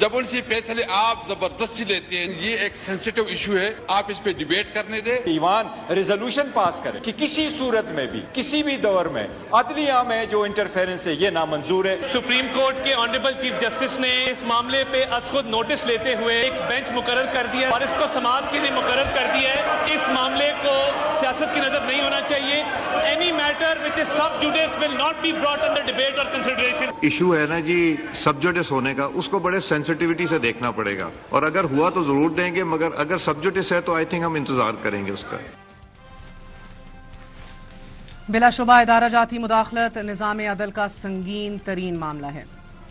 جب ان سے فیصلے آپ زبردستی لیتے ہیں، یہ ایک سینسیٹیو ایشو ہے، آپ اس پہ ڈیبیٹ کرنے دیں. ایوان ریزولوشن پاس کرے کہ کسی صورت میں بھی کسی بھی دور میں عدلیہ میں جو انٹرفیرنس ہے یہ نامنظور ہے. سپریم کورٹ کے آنریبل چیف جسٹس نے اس معاملے پہ از خود نوٹس لیتے ہوئے ایک بینچ مقرر کر دیا اور اس کو سماعت کے لیے مقرر کر دیا ہے. اس معاملے کو سیاست کی نظر نہیں ہونا چاہیے. Any matter which is sub judice will not be brought under debate اور کنسیڈریشن. ایشو ہے نا جی سب جوڈیس ہونے کا، اس کو بڑے سینسٹیوٹی سے دیکھنا پڑے گا، اور اگر ہوا تو ضرور دیں گے، مگر اگر سب جوڈیس ہے تو آئی تھنک ہم انتظار کریں گے اس کا. بلا شبہ ادارہ جاتی مداخلت نظام عدل کا سنگین ترین معاملہ ہے.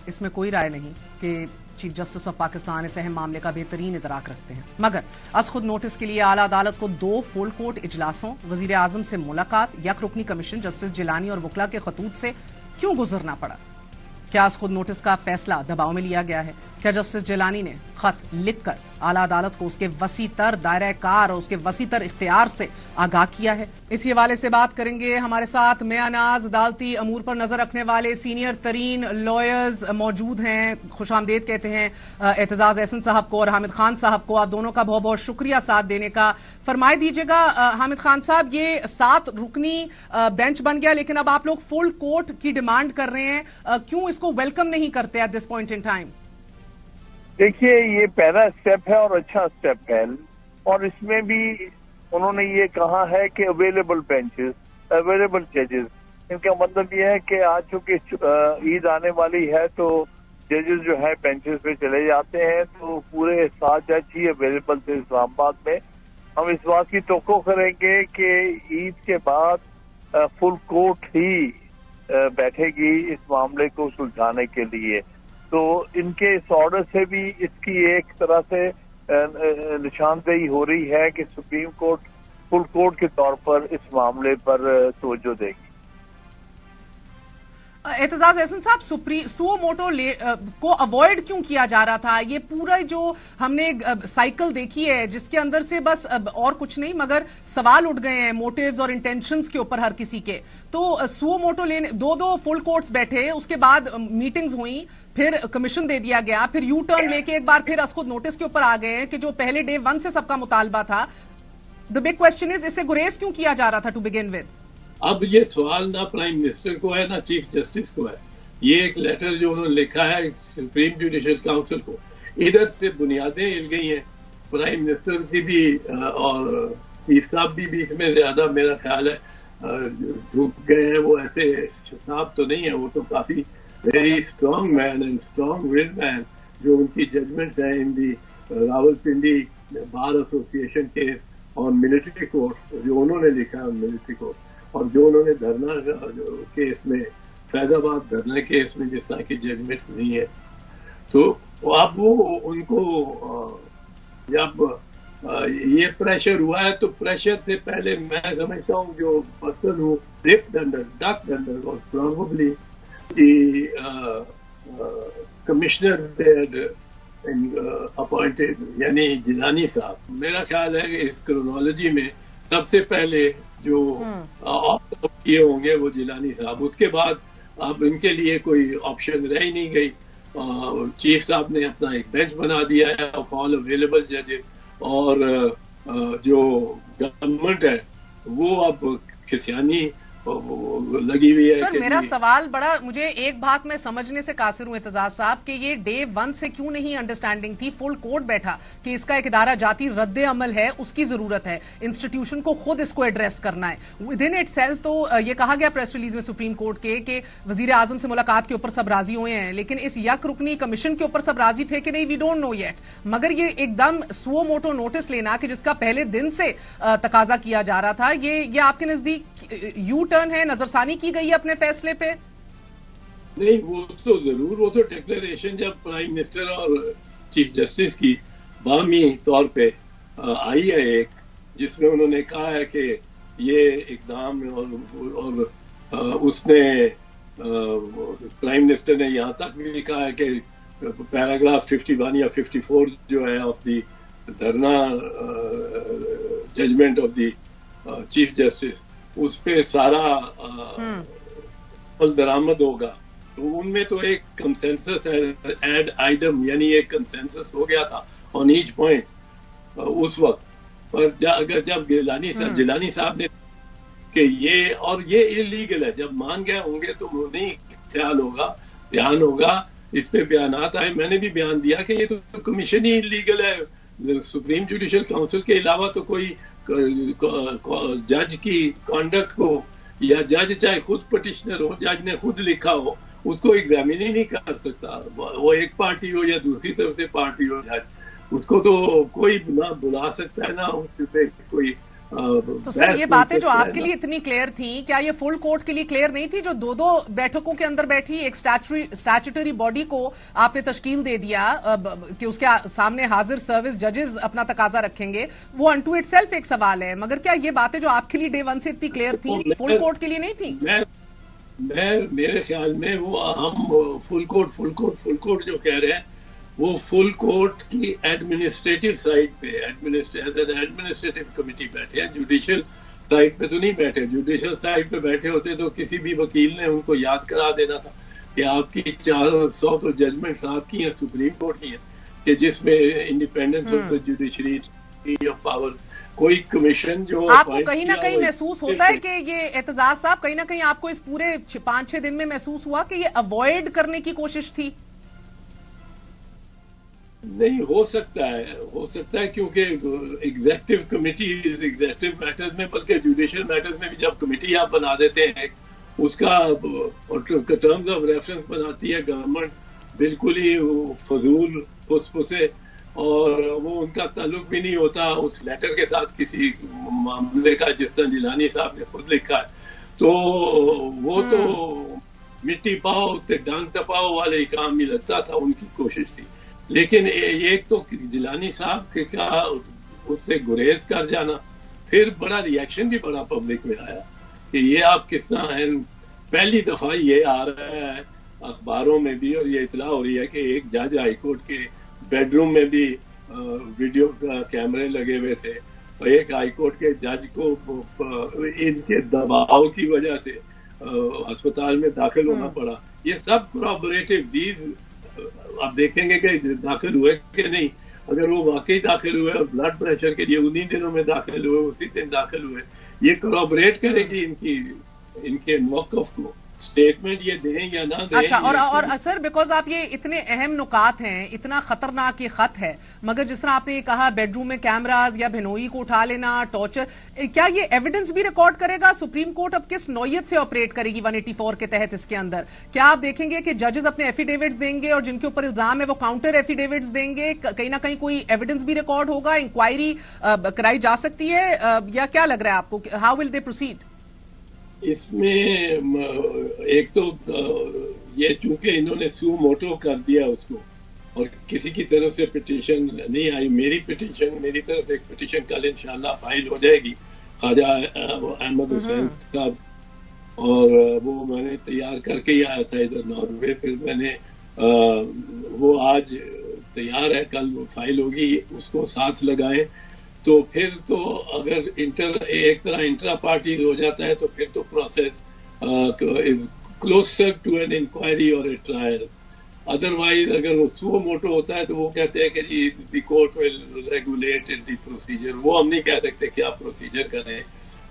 اس میں کوئی رائے نہیں کہ چیف جسٹس آف پاکستان اس اہم معاملے کا بہترین ادراک رکھتے ہیں، مگر از خود نوٹس کے لیے اعلیٰ عدالت کو 2 فل کورٹ اجلاسوں، وزیر اعظم سے ملاقات، یک رکنی کمیشن، جسٹس جیلانی اور وکلا کے خطوط سے کیوں گزرنا پڑا؟ کیا از خود نوٹس کا فیصلہ دباؤ میں لیا گیا ہے؟ کیا جسٹس جیلانی نے خط لکھ کر اعلیٰ عدالت کو اس کے وسیع تر دائرہ کار اور اس کے وسیع تر اختیار سے آگاہ کیا ہے؟ اسی حوالے سے بات کریں گے. ہمارے ساتھ میاں ناز عدالتی امور پر نظر رکھنے والے سینئر ترین لائرز موجود ہیں. خوش آمدید کہتے ہیں اعتزاز احسن صاحب کو اور حامد خان صاحب کو. آپ دونوں کا بہت بہت شکریہ ساتھ دینے کا. فرمائے دیجیے گا حامد خان صاحب، یہ 7 رکنی بینچ بن گیا لیکن اب آپ لوگ فل کورٹ کی ڈیمانڈ کر رہے ہیں، کیوں اس کو ویلکم نہیں کرتے at this point in time? دیکھیے یہ پہلا اسٹیپ ہے اور اچھا اسٹیپ ہے، اور اس میں بھی انہوں نے یہ کہا ہے کہ اویلیبل بینچز، اویلیبل ججز. ان کا مطلب یہ ہے کہ آج چونکہ عید آنے والی ہے تو ججز جو ہے بینچز پہ چلے جاتے ہیں، تو پورے 7 جج ہی اویلیبل تھے اسلام آباد میں. ہم اس بات کی توقع کریں گے کہ عید کے بعد فل کورٹ ہی بیٹھے گی اس معاملے کو سلجھانے کے لیے. تو ان کے اس آرڈر سے بھی اس کی ایک طرح سے نشاندہی ہو رہی ہے کہ سپریم کورٹ فل کورٹ کے طور پر اس معاملے پر توجہ دے گی. اعتزاز احسن صاحب، سو موٹو کو اوائڈ کیوں کیا جا رہا تھا؟ یہ پورا جو ہم نے سائیکل دیکھی ہے جس کے اندر سے بس اور کچھ نہیں مگر سوال اٹھ گئے ہیں موٹیوز اور انٹینشنز کے اوپر ہر کسی کے. تو سو موٹو لینے 2 فل کورٹس بیٹھے، اس کے بعد میٹنگز ہوئیں، پھر کمیشن دے دیا گیا، پھر یو ٹرن لے کے ایک بار پھر از خود نوٹس کے اوپر آ گئے ہیں کہ جو پہلے ڈے 1 سے سب کا مطالبہ تھا. The big question is اسے گریز کیوں کیا جا رہا تھا ٹو بگن ود؟ اب یہ سوال نہ پرائم منسٹر کو ہے نہ چیف جسٹس کو ہے. یہ ایک لیٹر جو انہوں نے لکھا ہے سپریم جوڈیشل کاؤنسل کو، ادھر سے بنیادیں ہل گئی ہیں. پرائم منسٹر کی بھی اور چیف صاحب بھی بیچ میں زیادہ میرا خیال ہے جھک گئے ہیں. وہ ایسے صاحب تو نہیں ہے، وہ تو کافی very strong man and strong will man جو ان کی ججمنٹ ہے in the Rawalpindi bar association کے اور ملٹری کورٹ جو انہوں نے لکھا ہے ملٹری کورٹ، اور جو انہوں نے دھرنا کیس میں فیض آباد دھرنا کیس میں جس طرح کی ججمنٹ نہیں ہے. تو اب وہ ان کو جب یہ پریشر ہوا ہے تو پریشر سے پہلے میں سمجھتا ہوں جو پرسن ہوں ڈک ڈنڈر was probably the commissioner appointed یعنی جیلانی صاحب. میرا خیال ہے کہ اس کرونالوجی میں سب سے پہلے جو آپٹ کیے ہوں گے وہ جیلانی صاحب. اس کے بعد اب ان کے لیے کوئی آپشن رہ ہی نہیں گئی. چیف صاحب نے اپنا ایک بینچ بنا دیا ہے آف آل اویلیبل ججز، اور جو گورنمنٹ ہے وہ اب کھسیانی لگی ہوئی ہے. سر میرا سوال بڑا، مجھے ایک بات میں سمجھنے سے قاصر ہوں اعتزاز صاحب کہ یہ ڈے 1 سے کیوں نہیں انڈرسٹینڈنگ تھی، فل کورٹ بیٹھا کہ اس کا ایک ادارہ جاتی رد عمل ہے، اس کی ضرورت ہے، انسٹیٹیوشن کو خود اس کو ایڈریس کرنا ہے ود ان اٹ سیلف. تو یہ کہا گیا پریس ریلیز میں سپریم کورٹ کے کہ وزیر اعظم سے ملاقات کے اوپر سب راضی ہوئے ہیں، لیکن اس یک رکنی کمیشن کے اوپر سب راضی تھے کہ نہیں، وی ڈونٹ نو یٹ. مگر یہ ایک دم سو موٹو نوٹس لینا کہ جس کا پہلے دن سے تقاضا کیا جا رہا تھا، یہ آپ کے نزدیک یو ٹرن ہے، نظر ثانی کی گئی ہے اپنے فیصلے پہ؟ نہیں، وہ تو ضرور، وہ تو ڈکلیریشن جب پرائم منسٹر اور چیف جسٹس کی باہمی طور پہ آئی ہے ایک، جس میں انہوں نے کہا ہے کہ یہ اقدام اور اس نے پرائم منسٹر نے یہاں تک بھی لکھا ہے کہ پیراگراف 51 یا 54 جو ہے of the dharna judgment of the chief justice, اس پہ سارا عمل درآمد ہوگا. تو ان میں تو ایک کنسنسس ایڈ آئٹم یعنی ایک کنسنسس ہو گیا تھا آن ایچ پوائنٹ اس وقت. پر اگر جب جیلانی صاحب نے کہ یہ انلیگل ہے، جب مان گئے ہوں گے تو نہیں خیال ہوگا، دھیان ہوگا، اس پہ بیانات آئے. میں نے بھی بیان دیا کہ یہ تو کمیشن ہی انلیگل ہے. سپریم جوڈیشل کاؤنسل کے علاوہ تو کوئی جج کی کانڈکٹ کو یا جج چاہے خود پٹیشنر ہو، جج نے خود لکھا ہو، اس کو ایگزامن ہی نہیں کر سکتا، وہ ایک پارٹی ہو یا دوسری طرف سے پارٹی ہو جج. اس کو تو کوئی نہ بلا سکتا ہے نہ اس پہ کوئی. تو سر یہ باتیں جو آپ کے لیے اتنی کلیئر تھیں، کیا یہ فل کورٹ کے لیے کلیئر نہیں تھی جو دو بیٹھکوں کے اندر بیٹھی ایک اسٹیچوٹری باڈی کو آپ نے تشکیل دے دیا کہ اس کے سامنے حاضر سروس ججز اپنا تقاضا رکھیں گے؟ وہ ان ٹو اٹ سیلف ایک سوال ہے، مگر کیا یہ باتیں جو آپ کے لیے ڈے ون سے اتنی کلیئر تھیں فل کورٹ کے لیے نہیں تھیں؟ میرے خیال میں وہ ہم فل کورٹ جو کہہ رہے ہیں وہ فل کورٹ کی ایڈمنسٹریٹو سائٹ پہ ایڈمنسٹریٹو کمیٹی بیٹھے ہیں، جوڈیشل سائٹ پہ تو نہیں بیٹھے. جوڈیشل سائٹ پہ بیٹھے ہوتے تو کسی بھی وکیل نے ان کو یاد کرا دینا تھا کہ آپ کی 400 تو ججمنٹس آپ کی ہیں سپریم کورٹ کی ہیں کہ جس میں independence of the judiciary of power کوئی کمیشن جو آپ کو کہیں نہ کہیں محسوس ہوتا ہے کہ یہ اعتزاز صاحب کہیں نہ کہیں آپ کو اس پورے 5-6 دن میں محسوس ہوا کہ یہ اوائڈ کرنے کی کوشش تھی؟ نہیں ہو سکتا ہے کیونکہ ایگزیکٹو کمیٹی ایگزیکٹو میٹرز میں بلکہ جوڈیشل میٹرز میں بھی جب کمیٹی آپ بنا دیتے ہیں اس کا ٹرمز آف ریفرنس بناتی ہے گورنمنٹ بالکل ہی فضول پھسے اور وہ ان کا تعلق بھی نہیں ہوتا اس لیٹر کے ساتھ کسی معاملے کا جس طرح جیلانی صاحب نے خود لکھا ہے. تو وہ تو مٹی پاؤ ڈانگ ٹپاؤ والے کام ہی لگتا تھا، ان کی کوشش تھی. لیکن ایک تو جیلانی صاحب کا اس سے گریز کر جانا، پھر بڑا ریئیکشن بھی بڑا پبلک میں آیا کہ یہ آپ کس طرح ہیں. پہلی دفعہ یہ آ رہا ہے اخباروں میں بھی اور یہ اطلاع ہو رہی ہے کہ ایک جج ہائی کورٹ کے بیڈ روم میں بھی ویڈیو کیمرے لگے ہوئے تھے اور ایک ہائی کورٹ کے جج کو ان کے دباؤ کی وجہ سے اسپتال میں داخل ہونا پڑا. یہ سب corroborative دیز آپ دیکھیں گے کہ داخل ہوئے کہ نہیں. اگر وہ واقعی داخل ہوئے اور بلڈ پریشر کے لیے انہی دنوں میں داخل ہوئے اسی دن داخل ہوئے، یہ corroborate کرے گی ان کے موقف کو. اسٹیٹمنٹ یہ دیں یا نہ دیں. اچھا اور سر بیکاز آپ یہ اتنے اہم نکات ہیں، اتنا خطرناک یہ خط ہے، مگر جس طرح آپ نے یہ کہا بیڈ روم میں کیمراز یا بہنوئی کو اٹھا لینا، ٹارچر، کیا یہ ایویڈنس بھی ریکارڈ کرے گا؟ سپریم کورٹ اب کس نوعیت سے آپریٹ کرے گی 184 کے تحت اس کے اندر؟ کیا آپ دیکھیں گے کہ ججز اپنے ایفیڈیوٹس دیں گے اور جن کے اوپر الزام ہے وہ کاؤنٹر ایفیڈیوٹس دیں گے؟ کہیں نہ کہیں کوئی ایویڈنس بھی ریکارڈ ہوگا، انکوائری کرائی جا سکتی ہے، یا کیا لگ رہا ہے آپ کو؟ How will they proceed? اس میں ایک تو یہ چونکہ انہوں نے سو موٹو کر دیا اس کو اور کسی کی طرف سے پٹیشن نہیں آئی. میری طرف سے ایک پٹیشن کل انشاءاللہ فائل ہو جائے گی خواجہ احمد حسین صاحب، اور وہ میں نے تیار کر کے ہی آیا تھا ادھر ناروے. پھر میں نے وہ آج تیار ہے، کل وہ فائل ہوگی، اس کو ساتھ لگائیں. تو پھر تو اگر ایک طرح انٹرا پارٹی ہو جاتا ہے تو پھر تو process closure to an inquiry اور اے ٹرائل. ادروائز اگر وہ سو موٹو ہوتا ہے تو وہ کہتے ہیں کہ جی the court will regulate the procedure. وہ ہم نہیں کہہ سکتے کیا پروسیجر کریں،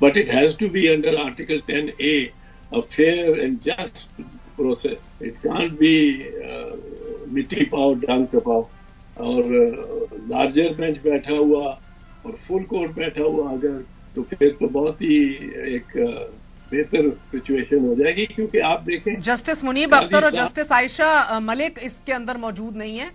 but it has to be under article 10A a fair and just process. It can't be مٹی پاؤ ڈانگ ٹپاؤ. اور لارجر بینچ بیٹھا ہوا اور فل کورٹ بیٹھا ہوا اگر تو پھر تو بہت ہی ایک بہتر سچویشن ہو جائے گی. کیونکہ آپ دیکھیں جسٹس منیب اختر اور جسٹس عائشہ ملک اس کے اندر موجود نہیں ہیں.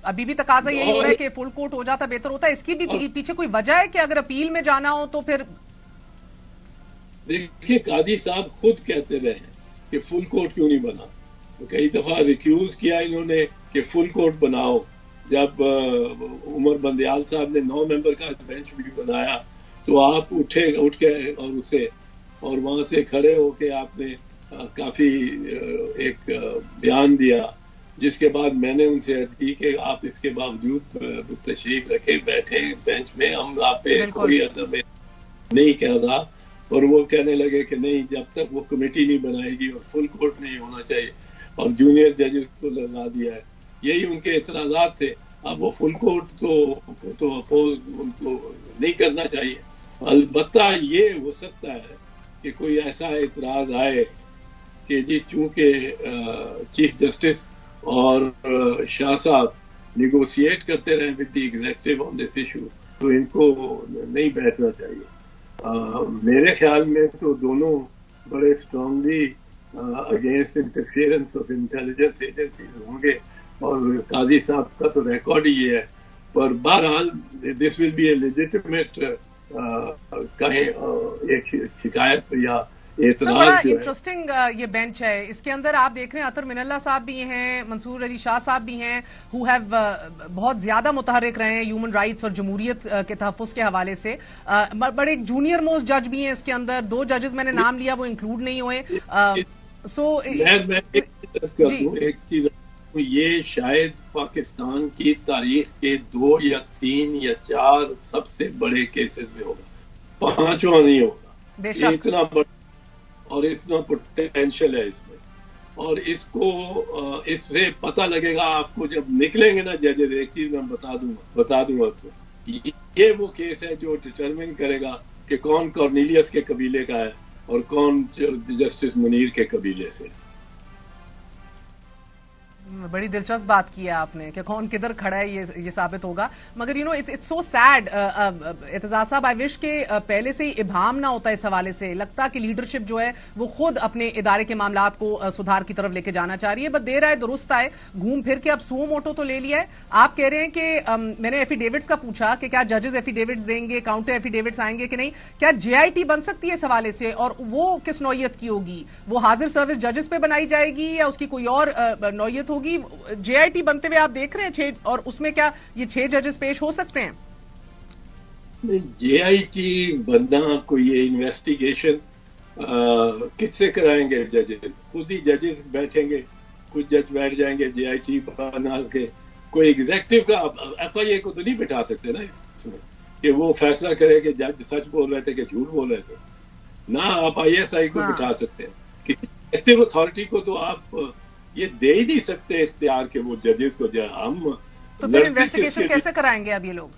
ابھی بھی تقاضا یہی ہو رہا ہے کہ فل کورٹ ہو جاتا بہتر ہوتا ہے. اس کی بھی پیچھے کوئی وجہ ہے کہ اگر اپیل میں جانا ہو تو پھر؟ دیکھیے قاضی صاحب خود کہتے رہے ہیں کہ فل کورٹ کیوں نہیں بنا. کئی دفعہ ریکیوز کیا انہوں نے کہ فل کورٹ بناؤ. جب عمر بندیال صاحب نے 9 ممبر کا بینچ بھی بنایا تو آپ اٹھ کے اور وہاں سے کھڑے ہو کے آپ نے کافی ایک بیان دیا، جس کے بعد میں نے ان سے عرض کی کہ آپ اس کے باوجود تشریف رکھے بیٹھے بینچ میں، ہم آپ پہ کوئی ادب نہیں کہہ رہا. اور وہ کہنے لگے کہ نہیں جب تک وہ کمیٹی نہیں بنائے گی اور فل کورٹ نہیں ہونا چاہیے اور جونیئر ججز کو لگا دیا ہے. یہی ان کے اعتراضات تھے. اب وہ فل کورٹ تو اپوز ان کو نہیں کرنا چاہیے. البتہ یہ ہو سکتا ہے کہ کوئی ایسا اعتراض آئے کہ جی چونکہ چیف جسٹس اور شاہ صاحب نیگوشیٹ کرتے رہے with the executive on this issue تو ان کو نہیں بیٹھنا چاہیے. میرے خیال میں تو دونوں بڑے strongly against interference of intelligence agencies ہوں گے اور قاضی صاحب کا تو ریکارڈ ہی یہ ہے. پر بہرحال دس ول بی اے لیجیٹمیٹ ایک شکایت یا سر بڑا انٹرسٹنگ یہ بینچ ہے. اس کے اندر آپ دیکھ رہے ہیں اطہر من اللہ صاحب بھی ہیں, منصور علی شاہ صاحب بھی ہیں, who have بہت زیادہ متحرک رہے ہیں ہیومن رائٹس اور جمہوریت کے تحفظ کے حوالے سے. بڑے جونیئر موسٹ جج بھی ہیں اس کے اندر. 2 ججز میں نے نام لیا وہ انکلوڈ نہیں ہوئے. سو ایک چیز یہ شاید پاکستان کی تاریخ کے 2 یا 3 یا 4 سب سے بڑے کیسز میں ہوگا, 5واں نہیں ہوگا. بے شک اتنا بڑا اور اتنا پوٹینشیل ہے اس میں. اور اس کو اس سے پتہ لگے گا آپ کو جب نکلیں گے نا ججز. ایک چیز میں بتا دوں آپ کو, یہ وہ کیس ہے جو ڈٹرمن کرے گا کہ کون کارنیلیس کے قبیلے کا ہے اور کون جسٹس منیر کے قبیلے سے. بڑی دلچسپ بات کی ہے آپ نے کہ کون کدھر کھڑا ہے یہ ثابت ہوگا. مگر you know it's so sad Aitzaz صاحب, آئی وش کہ پہلے سے ہی ابہام نہ ہوتا اس حوالے سے. لگتا کہ لیڈرشپ جو ہے وہ خود اپنے ادارے کے معاملات کو سدھار کی طرف لے کے جانا چاہ رہی ہے. بس دیر آئے درست آئے, گھوم پھر کے اب سو موٹو تو لے لیا ہے. آپ کہہ رہے ہیں کہ میں نے ایفیڈیوٹس کا پوچھا کہ کیا ججز ایفیڈیوٹس دیں گے, کاؤنٹر ایفیڈیوٹس آئیں گے کہ نہیں. کیا جے آئی ٹی بن سکتی ہے اس حوالے سے, اور وہ کس نوعیت کی ہوگی؟ وہ حاضر سروس ججز پہ بنائی جائے گی یا اس کی کوئی اور نوعیت ہوگی؟ جے آئی ٹی بنتے ہوئے آپ دیکھ رہے ہیں اور اس میں کیا یہ 6 ججز پیش ہو سکتے ہیں؟ جے آئی ٹی بننا کوئی انویسٹیگیشن کس سے کرائیں گے ججز؟ خود ہی ججز بیٹھیں گے, کچھ جج بیٹھ جائیں گے جے آئی ٹی بنا کے. کوئی ایگزیکٹو کا ایف آئی اے کو تو نہیں بٹھا سکتے نا اس میں کہ وہ فیصلہ کرے کہ جج سچ بول رہے تھے کہ جھوٹ بول رہے تھے. نہ آپ آئی ایس آئی کو بٹھا سکتے ہیں. کسی ایکٹیو اتھارٹی کو تو آپ یہ دے ہی نہیں سکتے اختیار کہ وہ ججز کو ہم تو پھر انویسٹیگیشن کیسے کرائیں گے اب یہ لوگ؟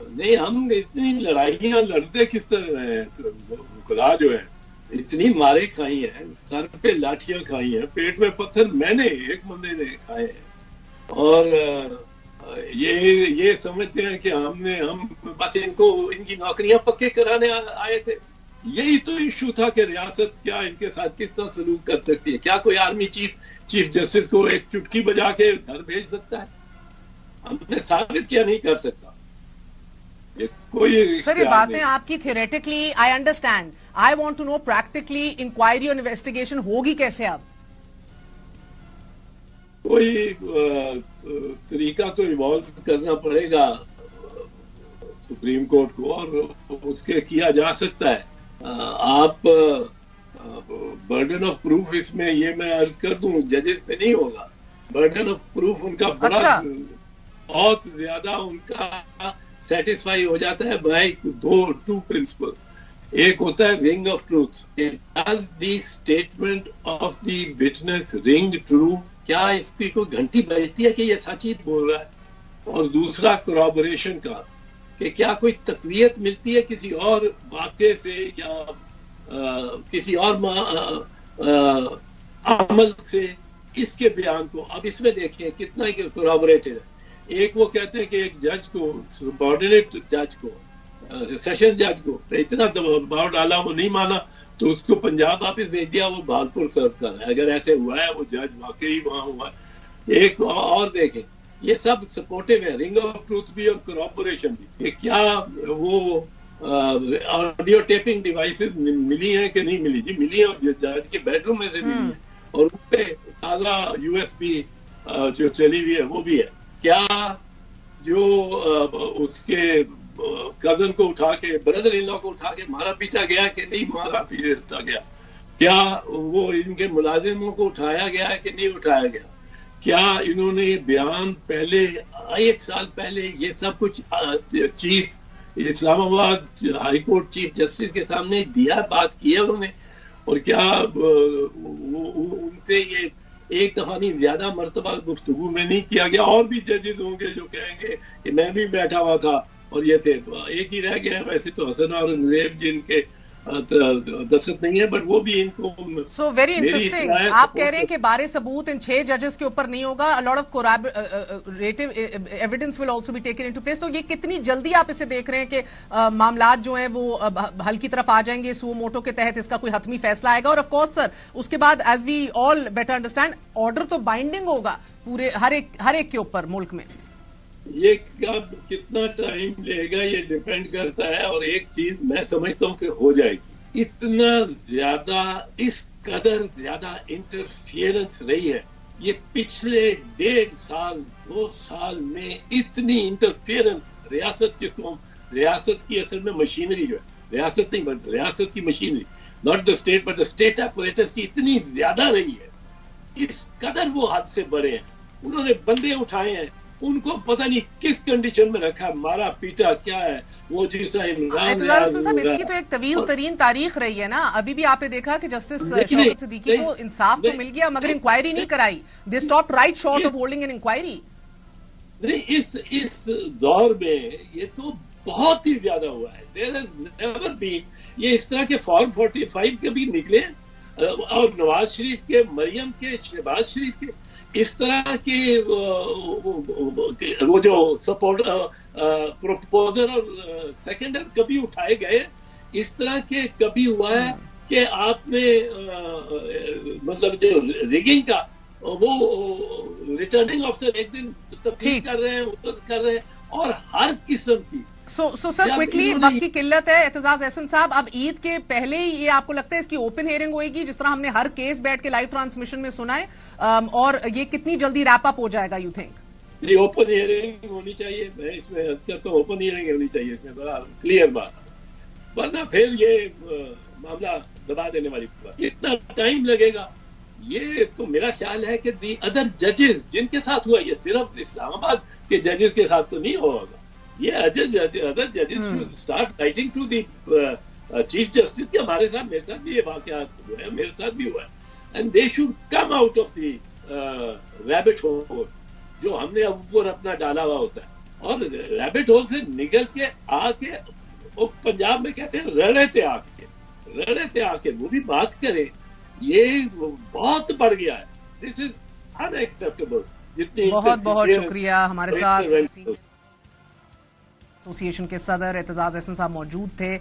نہیں, ہم اتنی لڑائیاں لڑتے کس طرح ہیں. خدا جو ہے اتنی مارے کھائی ہیں, سر پہ لاٹھیاں کھائی ہیں, پیٹ میں پتھر میں نے ایک بندے نے کھائے ہیں, اور یہ سمجھتے ہیں کہ ہم بس ان کو ان کی نوکریاں پکے کرانے آئے تھے. یہی تو ایشو تھا کہ ریاست کیا ان کے ساتھ کس طرح سلوک کر سکتی ہے. کیا کوئی آرمی چیف جسٹس کو ایک چٹکی بجا کے گھر بھیج سکتا ہے؟ ہم نے ثابت کیا نہیں کر سکتا. سر یہ باتیں آپ کی theoretically I understand, I want to know practically inquiry اور انویسٹیگیشن ہوگی کیسے؟ اب کوئی طریقہ تو ایوالو کرنا پڑے گا سپریم کورٹ کو, اور اس کے کیا جا سکتا ہے. آپ برڈن آف پروف اس میں یہ میں عرض کر دوں ججز پہ نہیں ہوگا. برڈن آف پروف ان کا بڑا بہت زیادہ ان کا سیٹسفائی ہو جاتا ہے بائی 2 پرنسپل. ایک ہوتا ہے رنگ of truth. Does the statement of the witness رنگ ٹرو؟ کیا اس کی کوئی گھنٹی بجتی ہے کہ یہ سچ ہی بول رہا ہے؟ اور دوسرا کورابوریشن کا, کہ کیا کوئی تقویت ملتی ہے کسی اور واقعے سے یا کسی اور عمل سے اس کے بیان کو. اب اس میں دیکھیں کتنا کورابوریٹڈ ہے. ایک وہ کہتے ہیں کہ ایک جج کو, سبارڈینیٹ جج کو, سیشن جج کو اتنا دباؤ ڈالا, وہ نہیں مانا تو اس کو پنجاب واپس بھیج دیا, وہ بھالپور سرو کر رہا ہے. اگر ایسے ہوا ہے وہ جج واقعی وہاں ہوا ہے. ایک اور دیکھیں, یہ سب سپورٹیو ہے, رنگ آف ٹروتھ بھی اور کورابوریشن بھی. کہ کیا وہ آڈیو ٹیپنگ ڈیوائسز ملی ہیں کہ نہیں ملی؟ جی ملی ہیں, اور جج کے بیڈ روم میں سے ملی ہیں, اور ان پہ تازہ یو ایس بی جو چلی ہوئی ہے وہ بھی ہے. کیا جو اس کے کزن کو اٹھا کے, بردر ان لا کو اٹھا کے مارا پیٹا گیا کہ نہیں مارا پیٹا گیا؟ کیا وہ ان کے ملازموں کو اٹھایا گیا ہے کہ نہیں اٹھایا گیا؟ کیا انہوں نے بیان پہلے 1 سال پہلے یہ سب کچھ چیف اسلام آباد ہائی کورٹ چیف جسٹس کے سامنے دیا، بات کی ہے انہوں نے، اور کیا ان سے یہ ایک دفعہ نہیں زیادہ مرتبہ گفتگو میں نہیں کیا گیا. اور بھی ججز ہوں گے جو کہیں گے کہ میں بھی بیٹھا ہوا تھا اور یہ تھے. تو ایک ہی رہ گیا ویسے تو حسن اور نزیب جن کے دستخط نہیں ہے، بٹ وہ بھی ان کو. So very interesting. آپ کہہ رہے ہیں کہ بارے ثبوت ان 6 ججز کے اوپر نہیں ہوگا. a lot of corroborative evidence will also be taken into place. تو یہ کتنی جلدی آپ اسے دیکھ رہے ہیں کہ معاملات جو ہیں وہ حل کی طرف آ جائیں گے؟ سو موٹو کے تحت اس کا کوئی حتمی فیصلہ آئے گا. اور آف کورس سر اس کے بعد as we all better understand order تو بائنڈنگ ہوگا پورے ہر ایک کے اوپر ملک میں. یہ کب کتنا ٹائم لے گا یہ ڈیپینڈ کرتا ہے. اور ایک چیز میں سمجھتا ہوں کہ ہو جائے گی. اتنا زیادہ اس قدر زیادہ انٹرفیئرنس رہی ہے یہ پچھلے 1.5 سال 2 سال میں. اتنی انٹرفیئرنس ریاست جس کو ہم ریاست کی اصل میں مشینری جو ہے، ریاست نہیں بلکہ ریاست کی machinery, not the state but the state apparatus کی اتنی زیادہ رہی ہے. اس قدر وہ حد سے بڑے ہیں. انہوں نے بندے اٹھائے ہیں، ان کو پتہ نہیں کس کنڈیشن میں رکھا، مارا پیٹا کیا ہے. وہ جیسا اعتزاز حسن صاحب، اس کی تو ایک طویل ترین تاریخ رہی ہے نا. ابھی بھی آپ نے دیکھا کہ جسٹس شوکت صدیقی کو انصاف تو مل گیا مگر انکوائری نہیں کرائی. They stopped right short of holding an inquiry. اس دور میں یہ تو بہت ہی زیادہ ہوا ہے. دیر ہیز نیور بین یہ اس طرح کے فارم 45 کے بھی نکلے، اور نواز شریف کے، مریم کے، شہباز شریف کے اس طرح کے وہ جو سپورٹ پروپوزر اور سیکنڈر کبھی اٹھائے گئے. اس طرح کے کبھی ہوا ہے کہ آپ نے مطلب جو ریگنگ کا وہ ریٹرننگ آفیسر ایک دن تفصیل کر رہے ہیں اور ہر قسم کی. سو سر کوئکلی، وقت کی قلت ہے. اعتزاز احسن صاحب، اب عید کے پہلے ہی یہ آپ کو لگتا ہے اس کی اوپن ہیئرنگ ہوئے گی جس طرح ہم نے ہر کیس بیٹھ کے لائیو ٹرانسمیشن میں سنا ہے، اور یہ کتنی جلدی ریپ اپ ہو جائے گا یو تھنک؟ جی اوپن ہیئرنگ ہونی چاہیے. میں اس میں تو اوپن ہیئرنگ ہونی چاہیے، اس میں بڑا کلیئر بات. ورنہ پھر یہ معاملہ دبا دینے والی بات. کتنا ٹائم لگے گا یہ تو میرا خیال ہے کہ دی ادر ججز جن کے ساتھ ہوا، یہ صرف اسلام آباد کے ججز کے ساتھ تو نہیں ہوگا. یہ ادر ججز start writing to the chief justice کہ ہمارے ساتھ، میرے ساتھ بھی یہ واقعات ہوئے ہیں، میرے ساتھ بھی ہوا ہے. And they should come out of the rabbit whole جو ہم نے اوپر اپنا ڈالا ہوا ہوتا ہے. اور ریبٹ ہول سے نکل کے آ کے وہ پنجاب میں کہتے ہیں رڑے تھے آ کے وہ بھی بات کریں. یہ بہت بڑھ گیا ہے. دس از ان ایکسپٹیبل. بہت بہت شکریہ. ہمارے ساتھ ایسوسیشن کے صدر اعتزاز احسن صاحب موجود تھے.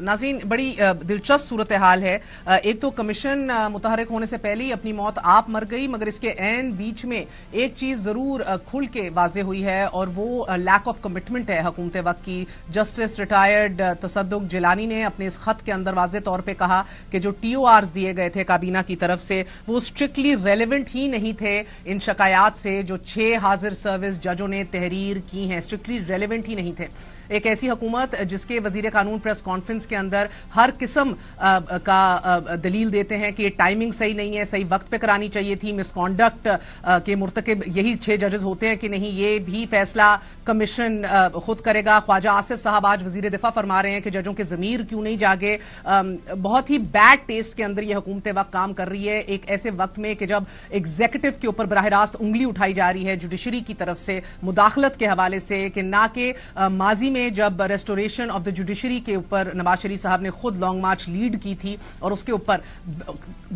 ناظرین، بڑی دلچسپ صورتحال ہے. ایک تو کمیشن متحرک ہونے سے پہلے ہی اپنی موت آپ مر گئی، مگر اس کے عین بیچ میں ایک چیز ضرور کھل کے واضح ہوئی ہے اور وہ لیک آف کمٹمنٹ ہے حکومت وقت کی. جسٹس ریٹائرڈ تصدق جیلانی نے اپنے اس خط کے اندر واضح طور پہ کہا کہ جو ٹی او آرز دیے گئے تھے کابینہ کی طرف سے وہ اسٹرکٹلی ریلیونٹ ہی نہیں تھے ان شکایات سے جو 6 حاضر سروس ججوں نے تحریر کی ہیں. اسٹرکٹلی ریلیونٹ ہی نہیں تھے. ایک ایسی حکومت جس کے وزیر قانون پریس کانفرنس کے اندر ہر قسم کا دلیل دیتے ہیں کہ یہ ٹائمنگ صحیح نہیں ہے، صحیح وقت پہ کرانی چاہیے تھی، مس کانڈکٹ کے مرتکب یہی 6 ججز ہوتے ہیں کہ نہیں، یہ بھی فیصلہ کمیشن خود کرے گا. خواجہ آصف صاحب آج وزیر دفاع فرما رہے ہیں کہ ججوں کے ضمیر کیوں نہیں جاگے. بہت ہی بیڈ ٹیسٹ کے اندر یہ حکومت وقت کام کر رہی ہے ایک ایسے وقت میں کہ جب ایگزیکٹو کے اوپر براہ راست انگلی اٹھائی جا رہی ہے جوڈیشری کی طرف سے مداخلت کے حوالے سے، کہ نہ کہ ماضی میں جب ریسٹوریشن آف دا جوڈیشری کے اوپر نواز شریف صاحب نے خود لانگ مارچ لیڈ کی تھی اور اس کے اوپر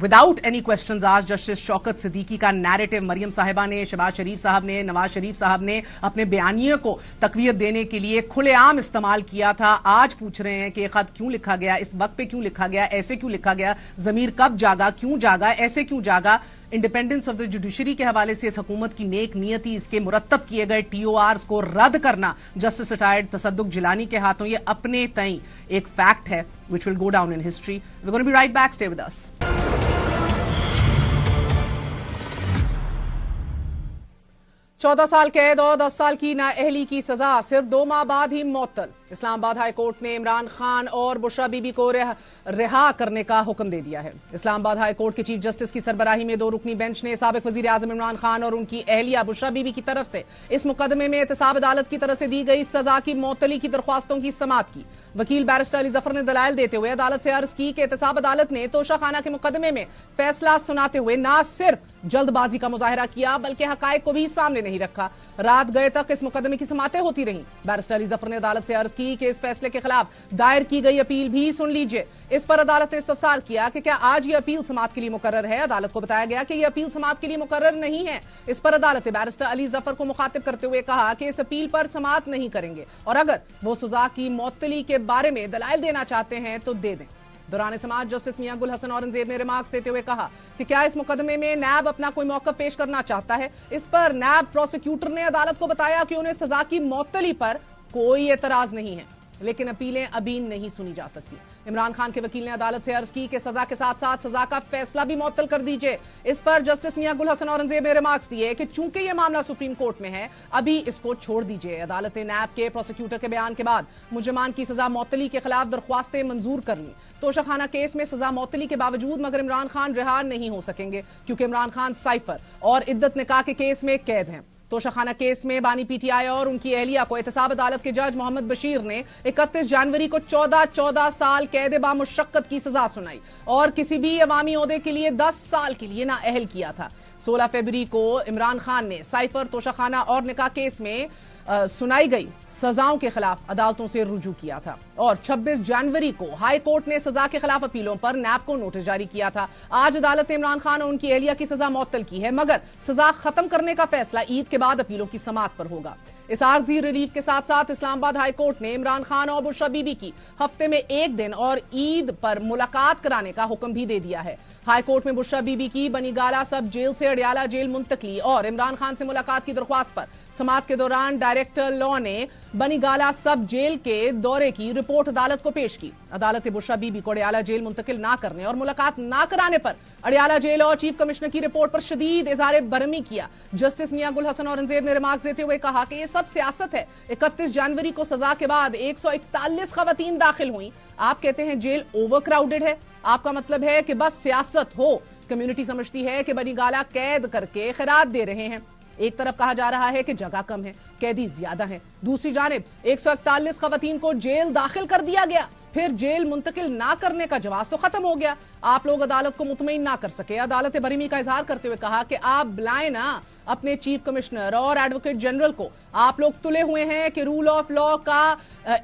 وداؤٹ اینی کوسچنز آج جسٹس شوکت صدیقی کا نیریٹو مریم صاحبہ نے، شہباز شریف صاحب نے، نواز شریف صاحب نے اپنے بیانیے کو تقویت دینے کے لیے کھلے عام استعمال کیا تھا. آج پوچھ رہے ہیں کہ یہ خط کیوں لکھا گیا، اس وقت پہ کیوں لکھا گیا، ایسے کیوں لکھا گیا، ضمیر کب جاگا، کیوں جاگا، ایسے کیوں جاگا. انڈیپینڈنس آف دا جوڈیشری کے حوالے سے اس حکومت کی نیک نیتی، اس کے مرتب کیے گئے ٹی او آرز کو رد کرنا جسٹس ریٹائرڈ تصدق جیلانی کے ہاتھوں، یہ اپنے تئیں ایک فیکٹ ہے which will go down in history. We're going to be right back. Stay with us. 14 سال قید اور 10 سال کی نااہلی کی سزا صرف 2 ماہ بعد ہی معطل. اسلام آباد ہائی کورٹ نے عمران خان اور بشرا بی بی کو رہا کرنے کا حکم دے دیا ہے۔ اسلام آباد ہائی کورٹ کے چیف جسٹس کی سربراہی میں 2 رکنی بینچ نے سابق وزیر اعظم عمران خان اور ان کی اہلیہ بشرا بی بی کی طرف سے اس مقدمے میں احتساب عدالت کی طرف سے دی گئی سزا کی معطلی کی درخواستوں کی سماعت کی۔ وکیل بیرسٹر علی ظفر نے دلائل دیتے ہوئے عدالت سے عرض کی کہ احتساب عدالت نے توشہ خانہ کے مقدمے میں فیصلہ سناتے ہوئے نہ صرف جلد بازی کا مظاہرہ کیا بلکہ حقائق کو بھی سامنے نہیں رکھا۔ رات گئے تک اس مقدمے کی سماعتیں ہوتی رہیں۔ بیرسٹر علی ظفر نے عدالت سے عرض کی کہ اس فیصلے کے خلاف دائر کی گئی اپیل بھی سن لیجئے۔ اس پر عدالت نے استفسار کیا کہ کیا آج یہ اپیل سماعت کے لیے مقرر ہے؟ عدالت کو بتایا گیا کہ یہ اپیل سماعت کے لیے مقرر نہیں ہے۔ اس پر عدالت نے بیرسٹر علی ظفر کو مخاطب کرتے ہوئے کہا کہ اس اپیل پر سماعت نہیں کریں گے اور اگر وہ سزا کی معطلی کے بارے میں دلائل دینا چاہتے ہیں تو دے دیں۔ دوران سماعت جسٹس میاں گل حسن اورنگزیب نے ریمارکس دیتے ہوئے کہا کہ کیا اس مقدمے میں نیب اپنا کوئی موقف پیش کرنا چاہتا ہے؟ اس پر نیب پروسیکیوٹر نے عدالت کو بتایا کہ انہیں سزا کی معطلی پر کوئی اعتراض نہیں ہے لیکن اپیلیں ابھی نہیں سنی جا سکتی۔ عمران خان کے وکیل نے عدالت سے عرض کی کہ سزا کے ساتھ ساتھ سزا کا فیصلہ بھی معطل کر دیجئے۔ اس پر جسٹس میاں گل حسن اورنگزیب نے ریمارکس دیے کہ چونکہ یہ معاملہ سپریم کورٹ میں ہے ابھی اس کو چھوڑ دیجئے۔ عدالت نے نیب کے پروسیکیوٹر کے بیان کے بعد مجرمان کی سزا معطلی کے خلاف درخواستیں منظور کر لیں۔ توشہ خانہ کیس میں سزا معطلی کے باوجود مگر عمران خان رہا نہیں ہو سکیں گے کیونکہ عمران خان سائفر اور عدت نکاح کے کیس میں قید ہیں۔ توشہ خانہ کیس میں بانی پی ٹی آئی اور ان کی اہلیہ کو احتساب عدالت کے جج محمد بشیر نے 31 جنوری کو 14 سال قید بامشقت کی سزا سنائی اور کسی بھی عوامی عہدے کے لیے 10 سال کے لیے نااہل کیا تھا۔ 16 فروری کو عمران خان نے سائفر، توشہ خانہ اور نکاح کیس میں سنائی گئی سزاؤں کے خلاف عدالتوں سے رجوع کیا تھا اور 26 جنوری کو ہائی کورٹ نے سزا کے خلاف اپیلوں پر نیب کو نوٹس جاری کیا تھا۔ آج عدالت نے عمران خان اور ان کی اہلیہ کی سزا معطل کی ہے مگر سزا ختم کرنے کا فیصلہ عید کے بعد اپیلوں کی سماعت پر ہوگا۔ اس عارضی ریلیف کے ساتھ ساتھ اسلام آباد ہائی کورٹ نے عمران خان اور بشرا بی بی کی ہفتے میں 1 دن اور عید پر ملاقات کرانے کا حکم بھی دے دیا ہے۔ ہائی کورٹ میں بشرا بی بی کی بنی گالہ سب جیل سے اڈیالہ جیل منتقلی اور عمران خان سے ملاقات کی درخواست پر سماعت کے دوران ڈائریکٹر لاء نے بنی گالہ سب جیل کے دورے کی رپورٹ عدالت کو پیش کی۔ عدالت نے بشرا بی بی کو اڈیالہ جیل منتقل نہ کرنے اور ملاقات نہ کرانے پر اڈیالہ جیل اور چیف کمشنر کی رپورٹ پر شدید اظہار برہمی کیا۔ جسٹس میاں گل حسن اورنگزیب نے ریمارکس دیتے ہوئے کہا کہ یہ سب سیاست ہے۔ 31 جنوری کو سزا کے بعد 141 خواتین داخل ہوئیں۔ آپ کہتے ہیں جیل اوور کراؤڈڈ ہے، آپ کا مطلب ہے کہ بس سیاست ہو۔ کمیونٹی سمجھتی ہے کہ بنی گالہ قید کر کے خیرات دے رہے ہیں۔ ایک طرف کہا جا رہا ہے کہ جگہ کم ہے، قیدی زیادہ ہیں، دوسری جانب 141 خواتین کو جیل داخل کر دیا گیا، پھر جیل منتقل نہ کرنے کا جواز تو ختم ہو گیا۔ آپ لوگ عدالت کو مطمئن نہ کر سکے۔ عدالت نے برہمی کا اظہار کرتے ہوئے کہا کہ آپ بلائیں نا اپنے چیف کمشنر اور ایڈوکیٹ جنرل کو، آپ لوگ تلے ہوئے ہیں کہ رول آف لاء کا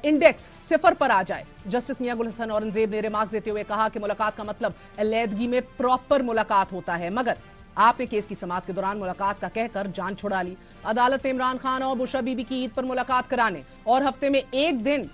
انڈیکس 0 پر آ جائے۔ جسٹس میاں گل حسن اورنگزیب نے ریمارکس دیتے ہوئے کہا کہ ملاقات کا مطلب علیحدگی میں پراپر ملاقات ہوتا ہے مگر آپ نے کیس کی سماعت کے دوران ملاقات کا کہہ کر جان چھڑا لی۔ عدالت نے عمران خان اور بشرا بی بی کی عید پر ملاقات کرانے اور ہفتے میں 1 دن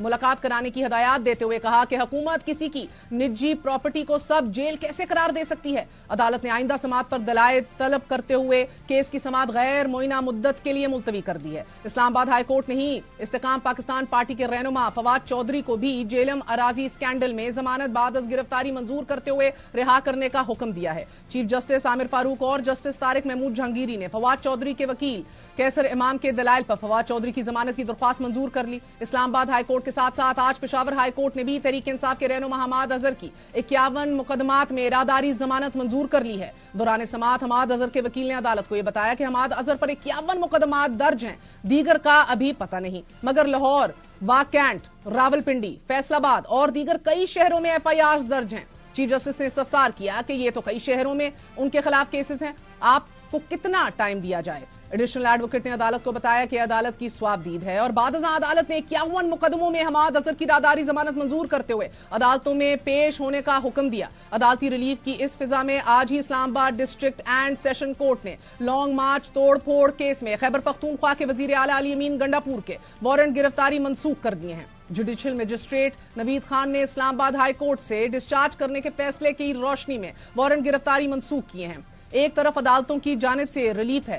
ملاقات کرانے کی ہدایات دیتے ہوئے کہا کہ حکومت کسی کی نجی پراپرٹی کو سب جیل کیسے قرار دے سکتی ہے۔ عدالت نے آئندہ سماعت پر دلائل طلب کرتے ہوئے کیس کی سماعت غیر معینہ مدت کے لیے ملتوی کر دی ہے۔ اسلام آباد ہائی کورٹ نے ہی استحکام پاکستان پارٹی کے رہنما فواد چودھری کو بھی جیلم اراضی اسکینڈل میں ضمانت بعد از گرفتاری منظور کرتے ہوئے رہا کرنے کا حکم دیا ہے۔ چیف جسٹس عامر فاروق اور جسٹس طارق محمود جہانگیری نے فواد چودھری کے وکیل کیسر امام کے دلائل پر فواد چودھری کی ضمانت کی درخواست منظور کر لی۔ اسلام آباد ہائی کورٹ کے ساتھ ساتھ آج پشاور ہائی کورٹ نے بھی تحریک انصاف کے رہنما حماد اظہر کی 51 مقدمات میں اراداری ضمانت منظور کر لی ہے۔ دوران سماعت حماد اظہر کے وکیل نے عدالت کو یہ بتایا کہ حماد اظہر پر 51 مقدمات درج ہیں، دیگر کا ابھی پتہ نہیں مگر لاہور، واکینٹ، راولپنڈی، فیصل آباد اور دیگر کئی شہروں میں FIRs درج ہیں۔ چیف جسٹس نے استفسار کیا کہ یہ تو کئی شہروں میں ان کے خلاف کیسز ہیں، آپ کو کتنا ٹائم دیا جائے۔ ایڈیشنل ایڈوکیٹ نے عدالت کو بتایا کہ عدالت کی سوابدید ہے اور بعد ازاں عدالت نے 51 مقدموں میں حماد اظہر کی راداری ضمانت منظور کرتے ہوئے عدالتوں میں پیش ہونے کا حکم دیا۔ عدالتی ریلیف کی اس فضا میں آج ہی اسلام آباد ڈسٹرکٹ اینڈ سیشن کورٹ نے لانگ مارچ توڑ پھوڑ کیس میں خیبر پختونخوا کے وزیر اعلیٰ علی امین گنڈاپور کے وارنٹ گرفتاری منسوخ کر دیے ہیں۔ جوڈیشل مجسٹریٹ نوید خان نے اسلام آباد ہائی کورٹ سے ڈسچارج کرنے کے فیصلے کی روشنی میں وارنٹ گرفتاری منسوخ کیے ہیں۔ ایک طرف عدالتوں کی جانب سے ریلیف ہے،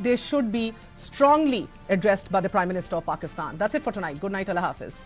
they should be strongly addressed by the Prime Minister of Pakistan. That's it for tonight. Good night. Allah Hafiz.